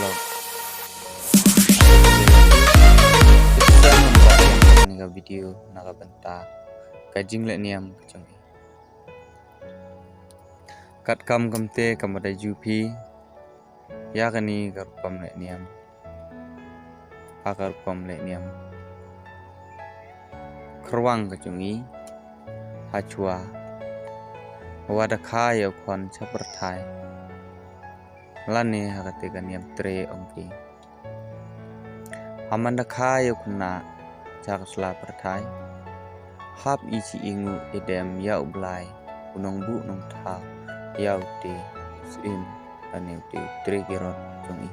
perlok kita membuat naga video naga bentar kajing lek niam kecung kat kam kamte kamada jupi ya kani garpam lek niam akar pam lek niam kerwang kecungi hachua wada kaya kwan chaperthai lane hakate ganiam tre ongki amanda kaya kuna chaksla perthai hap ichi ingu edem yau blai unong bu nong tha yau te sim ane te tre geron jongi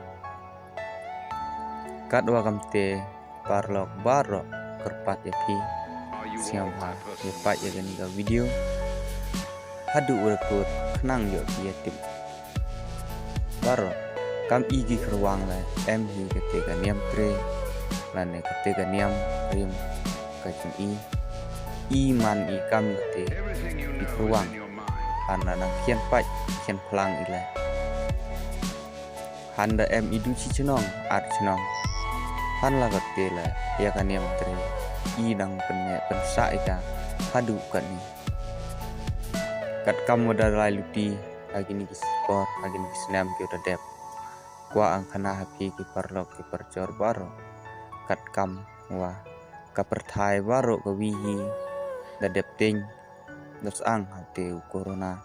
kadwa kamte parlok barok kerpat yapi siam ha yepat ya gani ga video hadu urekut kenang yo dia tip baro kam igi kerwang la em hi ketika niam tre lane ketika niam rim kacung iman i kam kete di kerwang karena nang kian pai kian pelang ila handa em idu ci cenong art cenong han la kete la ya kan niam tre i nang pensa ika hadu kan ni kat kam modal luti lagi ni sport lagi ni senam ki udah dep kwa ang kana happy ki parlok ki percor baro kat kam wa ka perthai baro ka wihi da dep ting dos ang hate corona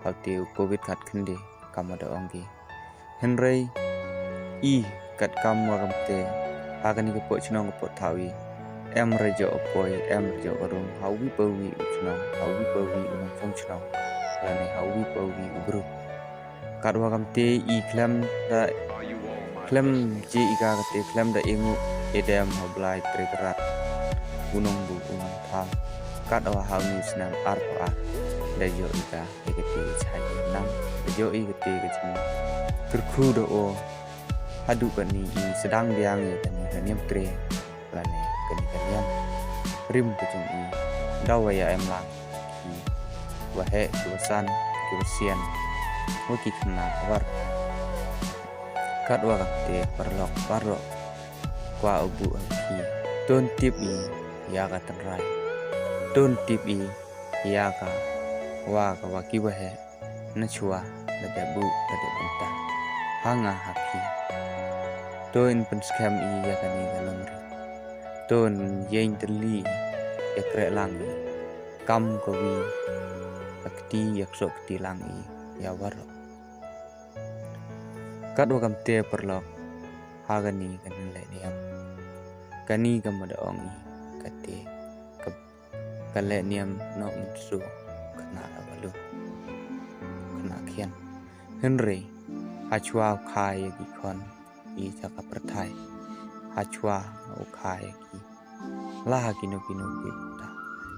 hate covid kat khende kam ada onggi henrei i kat kam wa kamte agani ki po chnong po thawi em rejo opoi em rejo orung hawi pawi chnong hawi pawi unong phong chnong lane hawi pawi ubru kadwa kamte i klem da klem ji ika kate klem da ingu edem hoblai tregerat unong bu unong tha kadwa hawi snam arpa da yo ika ekete chai nang da yo ekete ke chin terku do o hadu kani i sedang diang ya kani kaniam tre lane kani kaniam rim kucing i dawa ya em lang ki wahe kusan kusian waki kena war kadwa kakte perlok parok kwa ubu ki ton tip i ya ka tenrai ton tip i ya ka waki wahe na chua da dabu da dabenta hanga happy ton pen scam i ya kani galong ton yeng teli ya kre langi kam kawi akti yak sok ti langi ya war kadwa kamte perlok hagani kan le niam kani kamada ongi kate kale niam no insu kana abalu kana kian henry hachwa khai ki kon i jaka perthai hachwa o khai ki lah kino kita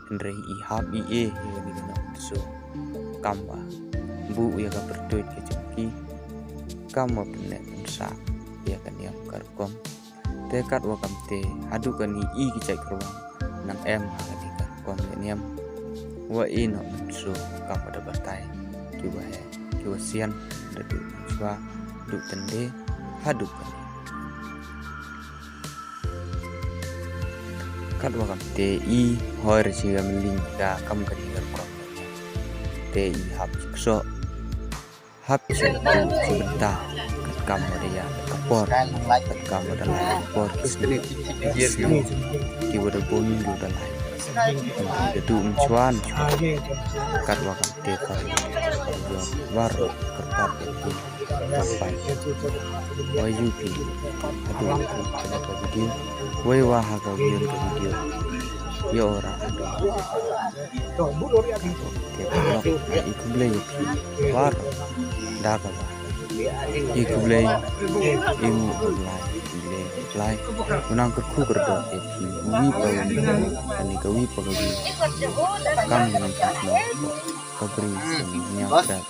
henry i hab i e ni no insu kamba bu ya ka berduit ke jeki kamba pene pensa ya kan yang karkom tekat wa kamte hadu kan i ki cai kerwang nang em ha ni karkom niam wa ino so kamba da batai ki wa he ki wa sian da du swa du tende hadu kan kat wa kamte i hoi re siga meling ka kam kan karkom te i hap so hap sebentar kat kam ada ya kapor kat kam ada kapor ki wada boni do dalai da du mchuan kat wa kam te ka war kerpat ki sampai wai yupi adu ka video wai wa ha ka video ya orang ikublay war daga ba ikublay imu online ile apply unang ku kerdo epi wi pa ani ka wi pa ka wi kam nan kabri nyakrat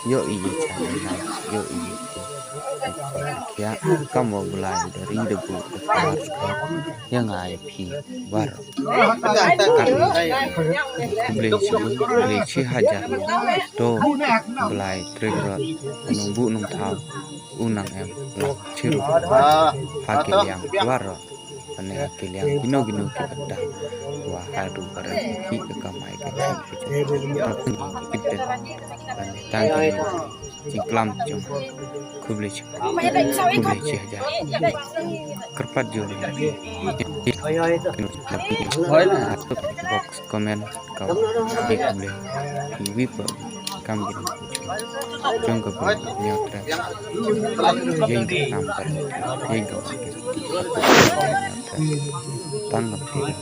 yo iya channel yo iya ya kamu mulai dari debu yang IP baru beli hajar do mulai trigger nunggu nungtau unang em ciru hakil yang baru ane hakil yang gino kita wah hadu pada ki kamai ke kita tangki ciklam cung kubli hajar kerpat juri box komen kau kubli wip kam gini cung kubli nyotra yang nampak yang kau tanggap tidak